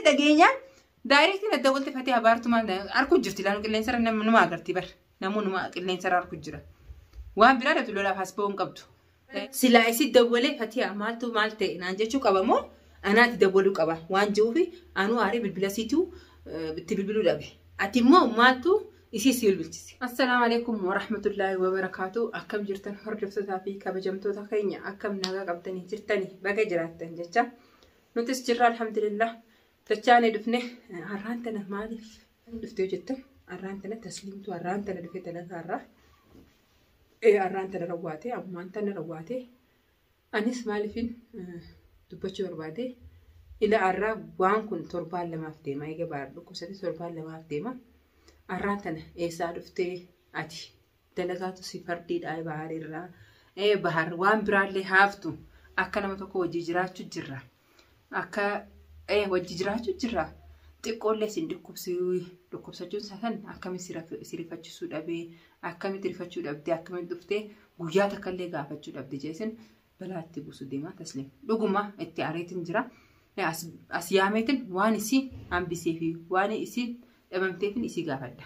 دقيقة دايركت إن الدولة فتيها بارتو ما أركو جرتي لأنه كلين سر نم ما قرتي بر نمون ما كلين سر أركو جرا وهم بلا رتلو لا حسبون قبضو سلا إسي الدولة فتيها مالتي نانجا شو كبامو أنا تدولو كبا وان جوفي أنا عارف بالبلاسيتو بتبلبلو لبي أتيمو مالتو إسي سيل بلتسي السلام عليكم ورحمة الله وبركاته أكم جرتن حرفتها في كبجمتو تخيني أكم نجا قبتني جرتني بقى جراتن جتا نتس جرا الحمد لله تجاني دفنه عرانتنا مالف دفتو جتا عرانتنا تسليمتو عرانتنا دفت لك عرا إيه عرانتنا رواتي أو مانتنا رواتي أنيس مالفين دبتشو رواتي إلى عرا وان كن تربال لما فتيما يجي بارد كوساتي تربال لما فتيما عرانتنا إيه سادفتي أتي دلقاتو سفردي داي بحر الرا إيه بحر وان برالي هافتو أكنا متوكو جيجراتو جرا أكا إيه وجيجراتو جرا تقول لي دكوبسجون سكن أكمل سيرفتشو سود أبي أكمل ترفتشو أبدي أكمل دفتي وجاتا كله قافتشو أبدي جيسن بلاتي بوسوديما تسليم لقوما التعريتن جرا أسيامتن وان إسي عم بيسيفي وان إسي أمامتين إسي قافدا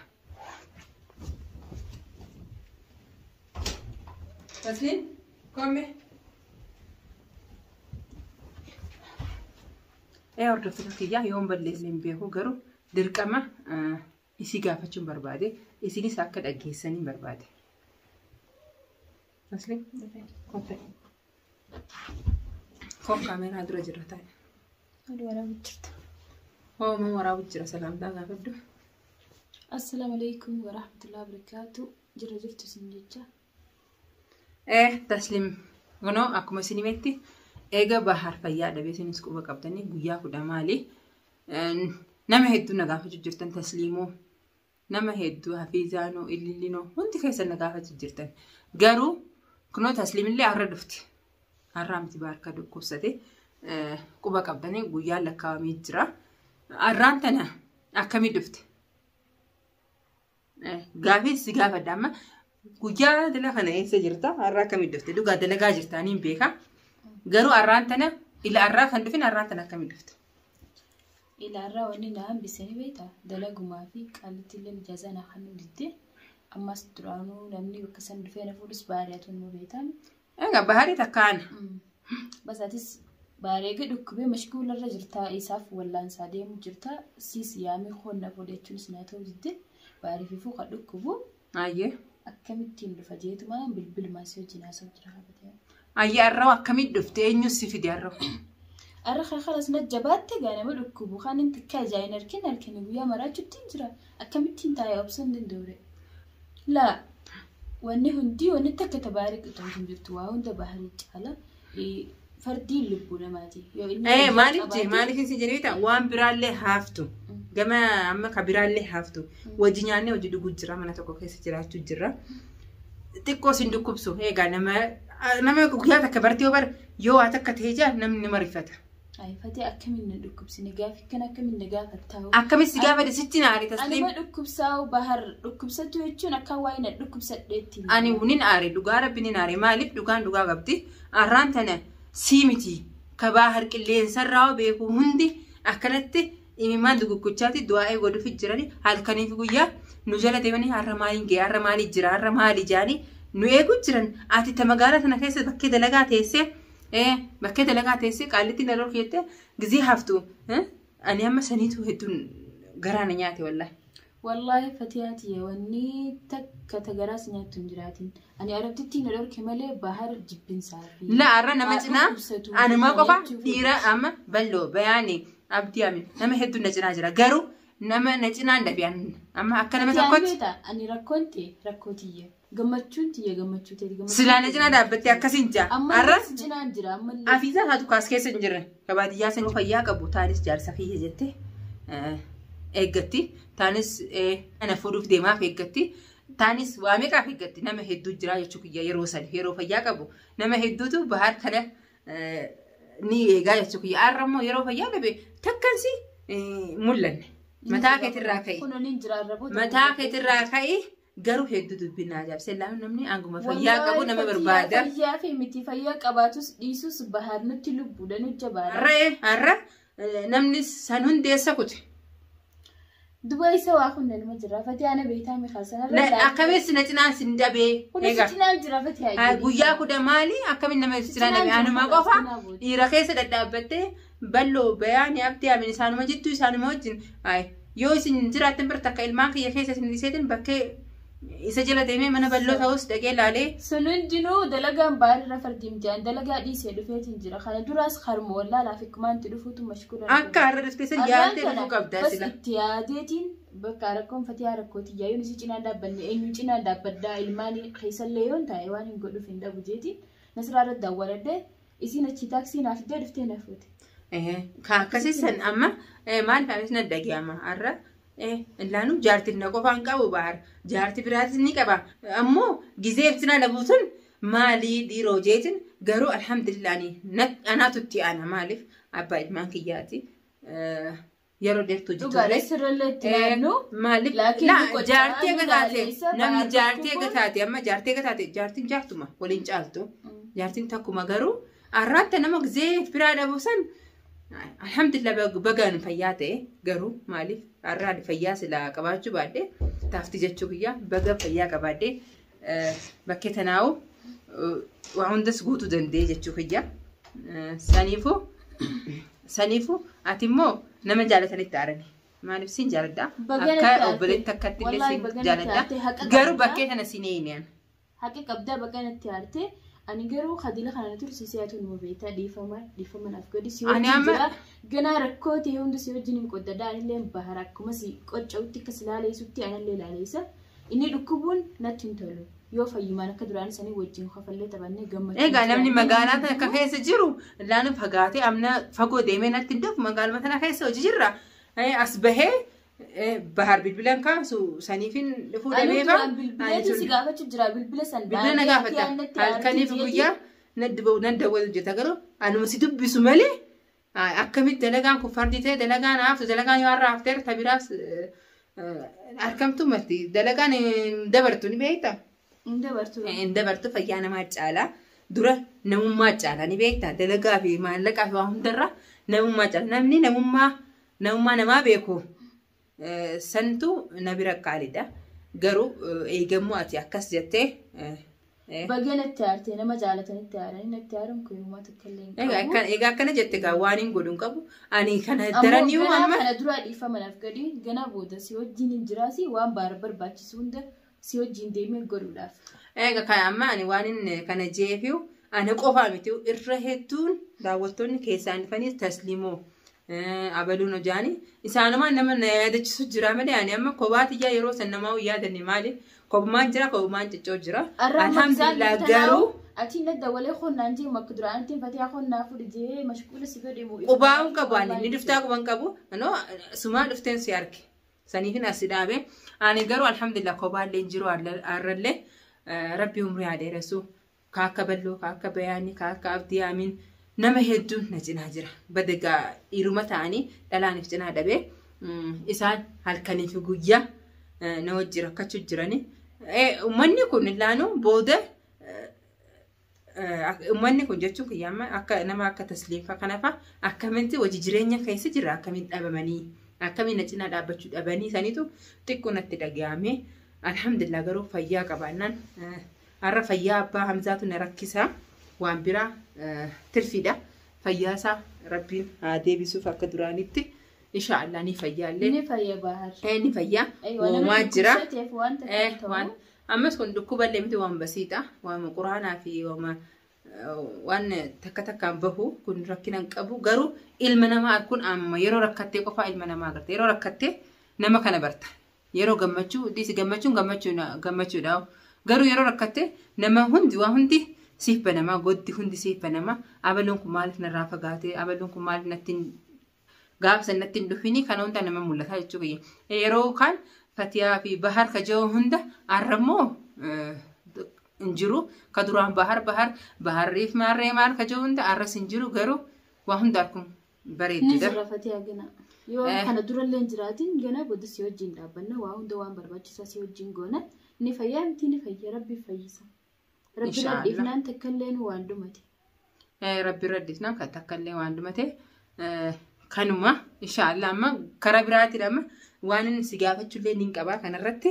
تسليم كمي إيه أردت لك يوم بالليل بيهو قرو دركما إسي قافتشون بربادي إسي لي ساكد أجيساني بربادي تسليم كمي كم كاميرا درا جرتاي الورا وجرت هو ما ورا وجرا سلام دا قافدو السلام عليكم ورحمة الله وبركاته جرجفت سنجتة إيه تسليم غنو أكما سينيمتي إيجا بحر فيا دبيسين سكوبا كابتني بويا كودا مالي نما هدو نقافة جرتن تسليمو نما هدو حفيزانو إلينو وانت كيسا نقافة جرتن قارو كنو تسليم اللي عردفتي عرامتي باركا دو كوساتي كوبا كابتني بويا لكامي جرا عرانتنا أكامي دفتي قافي سيقافة داما guyyaa dala kana eessa jirta arraa kamii dhufte dhugaa dalagaa jirtaaniin beeka garuu arraan tana ila arraa kan dhufin arraan tana kamii dhufte ila arraa wanni naan bisanii beeta dalagumaa fi qaalittillee ijaazaa na kan didde ammas duraanuu namni bakka san dhufee na fuudhus baariyaatu nu beetan egaa baarii takkaan basaatis baaree dhukkubee mashguularra jirta isaaf wallaansaa deemu jirta siis yaamee honna fudhachuunis na ta'u didde baarii fi fuuqa dhukkubu ayyee akkamittiin dhufa jeetuma bilbil maasii wajjin haasa'u jira qabatee. Ayyee arraa akkamitti dhufte eenyu si fide arraa? Arraa kanas na jabaatte gaanama dhukkubu kan inni tikkaa ajaa'in harkin guyyaa maraachuutti jira akkamittiin taa'ee obsan danda'ure. Laa wanni hundi wanni takka tabaarii qixxuun hin jirtu waa hunda baharii caala fardiin lubbuu namaati. Maaliif si jedhee waan biraallee haaftu. Gama amma kabiraallee haaftu wajji nyaannee hojii dhuguu jira mana tokko keessa jiraachuu jira xiqqoo sin dhukkubsu eegaa nama guyyaa takka bartee yoo waa takka ta'ee jira namni marifata. Fatee akkamiin na dhukkubsine gaafi kan akkamiin na gaafattaa'u. Akkamiin si gaafate sitti naari tasliim. Anima dhukkubsaa'u bahar dhukkubsatu jechuun akka waa'ee na dhukkubsadheetti. Ani wuniin aare dhugaa rabbiin aare maaliif dhugaa qabdi arraan tana sii miti kabaa harqilleensarraa beeku hundi akkanatti. Imimaan duguggochaati du'aa'ee godhuuf jirani halkaniif guyyaa nu jala deemanii har'a maaliin ga'e har'a maalii jira har'a maalii jaanii nu eegu jiran ati ta magaalaa sana keessa bakkee dalagaa teessee qaallitti naloo keette gizii haftu ani amma saniitu hedduun garaana nyaate wallahi. Wallahi fatiyaati wanni takka tagaraas nyaattu hin jiraatin ani arabtitti na dhorke malee bahar jibbinsaa fi. La har'a nama cinaa anuma qofa dhiira amma balloo bayaanii. Abdii amin nama hedduu na cinaa jira garuu nama na cinaa dhabi'an amma akka nama tokkotti. Ani rakkootiyyee gammachuun tiyya gammachuu silaa na cinaa dhaabbattee akkasiin jaa. Amma cinaan jira ammallee. Afiisaa haatu kaas keessa hin jirre gabaadiyyaa sanuu fayyaa qabu taanis jaarsa kiyya jettee eeggatti taanis ana fuudhuuf deemaaf eeggatti taanis waa meeqaaf eeggatti nama hedduu jira jechuu kiyya yeroo fayyaa qabu nama hedduutu bahar kana ni eegaa jechuu kiyya arrammoo yeroo fayyaa dhabe takkansi mul'anne mataa keetirraa ka'ee garuu hedduu dubbinaa jaabsee laamu namni anguma fayyaa qabu nama barbaada. Fayyaa fi miti fayyaa qabaatus dhiisus bahar nutti lubbuudhaan hojjabaadha. Har'a namni san hundi eessa kute. Duba isa waa kun nama jira fati ana beekaa mi khasana akkamis na cinaan sin dabee eega cinaan jira fati haa guyyaa kuda maali akkamin nama cinaan dabee anuma qofa dhiira keessa dadhaabbattee balloo bayaani abdii amin isaanuma jittuu isaanuma wajjin yoo isin jiraattan birta akka ilmaan kiyya keessa isin dhiiseetin bakkee isa jala deemee mana balloo ta'us dhaqee laalee sunun jinuu dalagaan baarra fardiim jaan dalagaa dhiisee dhufeetiin jira kana duraas harmoo wallaalaa fi kumaanti dhufuutu mashkuura akka har'a dhufteessan yaadtee dhufuu qabdaa sila bas itti yaadeetiin bakka rakkoon fatiyaa rakkootii yaayuun isi cinaan dhaabbanne eenyu cinaan dhaabbaddaa ilmaanii keessallee yoon taa'e waan hin godhuuf hin dhabu jeetiin nasraa irratti daawwaladhee isiin achi taaksii naaf iddoo dhuftee nafuute. Akkasiisan amma maal fa'aanis na dhaga'ama har'a. Laanu jaartiin na qofaan qabu baar jaartii biraatis ni qaba ammoo gizeef sina labuutun maalii dhiiroo jeetin garuu alhamdulillaani anaatu itti ana maaliif abbaa ilmaan kiyyaati yeroo dheertuu jirtu maaliif jaartii eega taate namni jaartii eega taate amma jaartii eega taate jaartiin jaartuma waliin caaltu jaartiin takkuma garuu arraatti nama gizeef biraa dhabuusan alhamdulillah bagaan fayyaa ta'e garuu maaliif arraan fayyaa sila qabaachuu baadhee taafti jechuu kiyya baga fayyaa qabaadhee bakkee tanaa'u waa hundas guutuu danda'e jechuu kiyya saniifuu ati immoo nama jaalatanitti aarani maaliif siin jaaladha akka obboleetti akkatti illee siin jaaladha garuu bakkee tana siin eenyaan haqi qabdaa baganatti aarte ani garuu khadila kana tursiisee atu nu beeta dhiifama naaf godhi si wajjin gana rakkooti hundi si wajjin hin qoddadaan illee bahara akkuma si qocca'utti akka silaaleessutti anallee laaleessa inni dhukkubuun natti hin tolu yoo fayyumaan akka duraan sanii wajjin kafallee taphannee gammachuu egaa namni magaalaa tana akka keessa jiru laanu fagaatee amna fagoo deemee natti hin dhabu magaaluma tana keessa hojii jirra as bahee bahar bilbilan kaasu saniifin dhufuu dhabeeba bilbilati si gaafachuu jira bilbila san bilbila na gaafata halkaniif guyyaa nan dawwal jeta garuu anuma si dubbisu malee akkamitti dalagaan kun fardii ta'e dalagaan haaftu dalagaan yoo har'a hafteera tabiraas harkamtu marti dalagaan dabartu ni beekta dabartu fayyaa namaa caalaa dura namummaa caalaa ni beekta dalagaa fi maallaqaa fi waa hundarra namummaa caalaa namni namummaa namaa beeku santu nabira qaalidha garuu eegamuu ati akkas jettee baganatti aarte nama jaalatanitti aaranii natti aaran kun uumaa tokkollee egaa akkana jette gaa waan hin godhuun qabu ani kana daranii amma kana dura dhiifama naaf gadi gana booda si wajjin hin jiraasi waan barbaachisu hunda si wajjin deemee godhuudhaaf egaa kan amma ani waan hin kana jeefiu ana qofaa miti irra hedduun daawwattoonni keessaan dhufanii tasliimoo abaluun hojaani isaanuma nama na yaadachiisu jira malee ani amma kobaatiyyaa yeroo san namaa yaadanne maali kobumaan jira kobumaan ciccoo jira alhamdulillah garuu ati nadda wale khonnaan jee makka duraan tiin fatiyaa khonnaa fudhee mashquula si godhemu qubaa'uun qabu ani ni dhuftaa quban qabu no sumaa dhufteen si arge saniifin asidaabe ani garuu alhamdulillah kobaallee jiru arrallee rabbi umrii adeeressu kaakka balloo kaakka bayaanii kaakka abdii aamin nama hedduun na cinaa jira badagaa dhiiruma ta'anii dhalaaniif cinaa dhabee isaan halkaniif guyyaa na wajji rakkachuu jirani ummanni kun ilaanu booda ummanni kun jechuun kiyyaama akka nama akka tasliifa kanafa akkamitti hojii jireenya keessa jira akkamitti dhabamanii akkamitti na cinaa dhaabbachuu dhabanii sanitu xiqqoo natti dhaga'ame alhamdulillah garuu fayyaa qabaannaan har'a fayyaa abbaa hamzaatu na rakkisa waan biraa tirfida fayyaasaa rabbiin haa deebisuuf akka duraanitti inshallah ni fayyaallee ni fayya bahar ni fayya uumaa jira waan ammas kun dhukkuballee miti waan basiidha waan quraanaa fi waan takka takkaan bahu kun rakkinan qabu garuu ilma namaa kun amma yeroo rakkattee qofaa ilma namaa agarta yeroo rakkattee nama kana barta yeroo gammachuu dhiisi gammachuudha garuu yeroo rakkattee nama hundi waa hundi siif banama goddi hundi siif banama abaluun kun maaliif narraa fagaatee abaluun kun maaliif nattiin gaafsan nattiin dhufini kana hunda nama mul'ata jechuudha yeroo kaan fatiyaa fi bahar ka jiru hunda arramoo injiru ka duraan baharriif maarree maal ka jiru hunda arras injiru garuu waa hunda kun bareedudha. Ni fatiyaa gana yoo kana durallee jiraatiin gana booda si wajjin dhaabbanna waa hunda waan barbaachisaa si wajjin goona ni fayyaa miti ni fayya rabbi fayyisa. Rabbi raddiifnaan takkalleen waan dhumate. Rabbi raddiifnaan kan takkallee waan dhumate kanuma inshallah amma kara biraati dama waan si gaafachuullee nin qaba kanarratti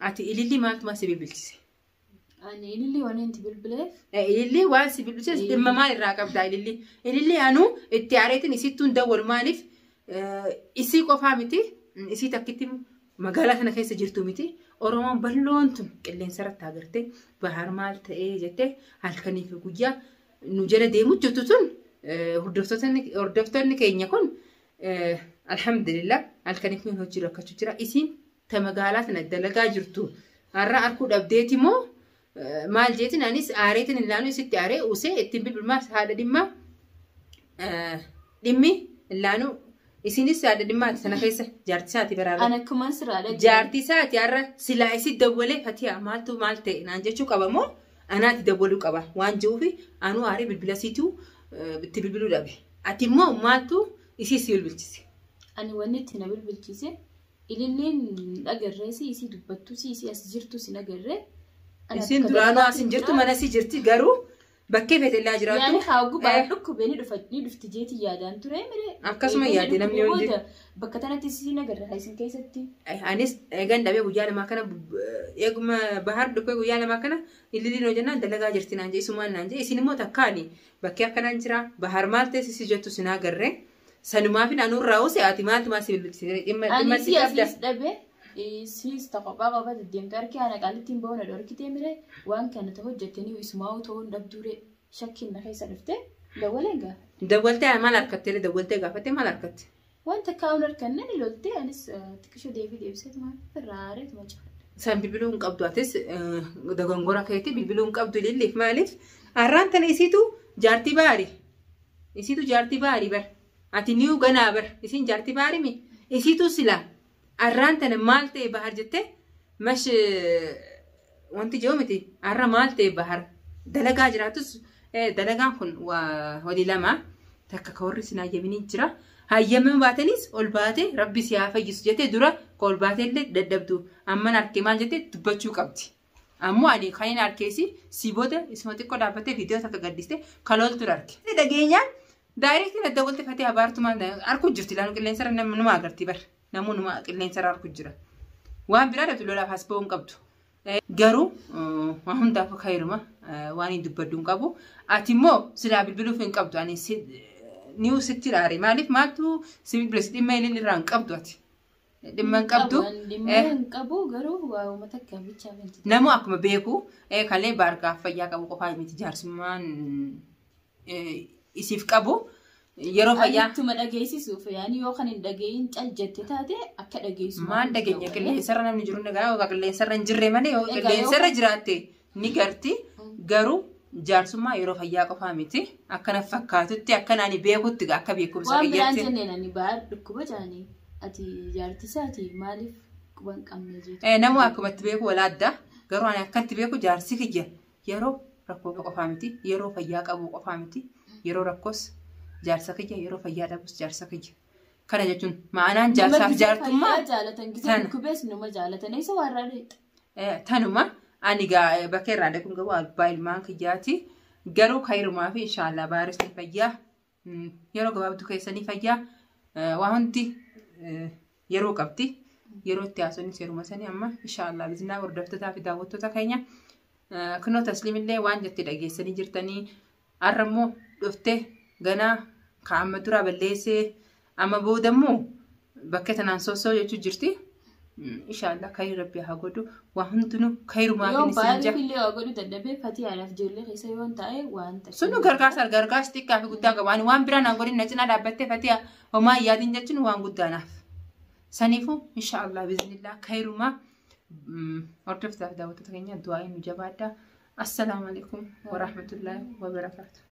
ati ililli maaltu si bilbilchise ani ililli waan inti bilbileef ililli waan si bilbilchise dhimma maal irraa qabda ililli anu itti aareetin isittuun dawwal maaliif isii qofaa miti isii takkitti magaalaa kana keessa jirtu miti oromoon balloon tun qilleensa irratti agartee bahar maal ta'ee jettee halkanii fi guyyaa nu jala deemu jirtu tun hordoftoonni keenya kun alhamdulillah halkanii kun hojii rakkachuu jira isiin ta magaalaa sana dalagaa jirtu har'a arkuu dhabdeeti moo maal jeetin anis aareetin ilaanu isitti aaree usee ittiin bilbilmaa haadha dhimmi ilaanu isinis haadha dhimmaati sana keessa jaartisaati baraara ana kuma siraadha jaartisaati har'a silaa isi dawwalee fatiyaa maaltu maal ta'e naan jechuu qaba moo anaati dawwaluu qaba waan jiruufi anuu aaree bilbilasiitu itti bilbiluu dhabe ati immoo maaltu isii si bilbilchise ani wanni itti na bilbilchise ililleen dhagarreesi isii dubbattu isii as jirtu si nagarree isin duraanoo asin jirtu mana si jirti garuu bakkee feetelaa jiraatu yaani hagu baadhukku beni dhufti jeeti yaadaan ture mire akkasuma yaadde namni hundi bakka tanatti si nagarra isin keessatti anis eegan dhabee guyyaa lamaa kana eeguma bahar dhufe guyyaa lamaa kana ililiin hojjannaan dalagaa jirti naan jee isumaan naan jee isin immoo takkaani bakkee akkanaan jira bahar maal ta'e si jettu si nagarre sanumaaf naanurraa use ati maaltu maal si bilbilchise dhimma si qabda dhabe sis taqoba qaba deemtu arki ana qaalittiin boona dorkitee mire waan kana ta hojjettanii ismaa'u ta'uun dhabduure shakkiin na keessa dhufte dawwaleen gaafatte dawwaltee maal harkattee dawwaltee gaafattee maal harkatte wanta kaa'uun harkanne loltee anis xiqqishoo deebisee maal irraareet macha san bilbiluu hin qabdu atis dogongora keetti bilbiluu hin qabdu ililliif maaliif har'aan tana isiitu jaartii baarii bar ati niu ganaa bar isin jaartii baarii mi isiitu silaa arraan tana maal ta'e bahar jette mash wanti jiru miti arra maal ta'e bahar dalagaa jiraatus dalagaan kun walii lama takka ka warri sinaa yemini jira hayyamee baatanis ol baate rabbi si haa fayyisu jette dura ka ol baatellee daddabdu amman harkee maal jette dubbachuu qabdi ammoo ani kan harkeesi si booda isuma xiqqoo dhaabbattee viidiyoo takka gaddiste kalooltu arge dhageenyaan daayirektiin adda walti fatee habaartumaan arkuu jirti laanu qilleensarra nama agarti bar namoonni qilleensarra arkuu jira waan biraa dhabdu lolaaf as ba'uun qabdu garuu waan hundaaf kayruma waan hin dubbaddu hin qabu ati immoo silaa bilbiluuf hin qabdu ani niu sitti dhaare maaliif maaltu si bilbilees dhimma ilin irraa hin qabdu ati dhimma hin qabdu qabu garuu waa'uma takka bichaa namu akkuma beeku kalee baargaaf fayyaa qabu qofaa miti jaarsummaan isiif qabu yeroo fayyaa tuma dhageessisuuf yaani yoo kan hin dhageeyin cal jette taate akka dhageessu maal dhageenya qilleensarra namni jiru nagaa yoo qilleensarra hin jirre malee yoo qilleensarra jiraatte ni garti garuu jaarsummaa yeroo fayyaa qofaa miti akkana fakkaatutti akkanaani beekutti akka beekumsa qayyatti waan biraan jenneen ani baar dhukkuba jaanii ati jaartisaati maaliif quban qabne jeetu namu akkumatti beeku walaadda garuu ani akkatti beeku jaarsi kiyya yeroo rakkoo qofaa miti yeroo fayyaa qabu qofaa miti yeroo rakkoos jaarsa kiyya yeroo fayyaa dhabus jaarsa kiyya kana jechuun ma'anaan jaarsaaf jaartummaa jaalatan gisa dhukkubees nama jaalatan isa warraadhe tanuma ani gaa bakka irraa dhaquun qabu abbaa ilmaan kiyyaati garuu kayrumaa fi inshaallah baarisni fayyaa yeroo gabaabduu keessanii fayyaa waa hundi yeroo qabdi yeroo itti haasonni seeruma sanii amma inshaallah bizinaa hordoftotaa fi daawwattoota keenya kunoo tasliimillee waan jetti dhageessanii jirtanii har'ammoo dhuftee ganaa kaa'ama dura balleessee amma boodammoo bakka tanaan soosoo jechuu jirti. Inshaallah khayr rabbi haa godhu waa hundinuu khayrumaa fi nisinja. Yoo baay'ee haa godhu dadhabee fatii alaaf ijoollee keessa yoo ta'e waan ta'e. Sunu gargaarsa xiqqaa fi guddaa qaba. Ani waan biraan aan godhin na cinaa dhaabbattee fatii homaa yaadiin jechuun waan guddaanaaf. Saniifuu inshaallah biiznillah khayrumaa hordoftaaf daawwattoota keenya du'aa nu jabaadha. Assalaamu alaikum wa rahmatullahi wa barakaatuh.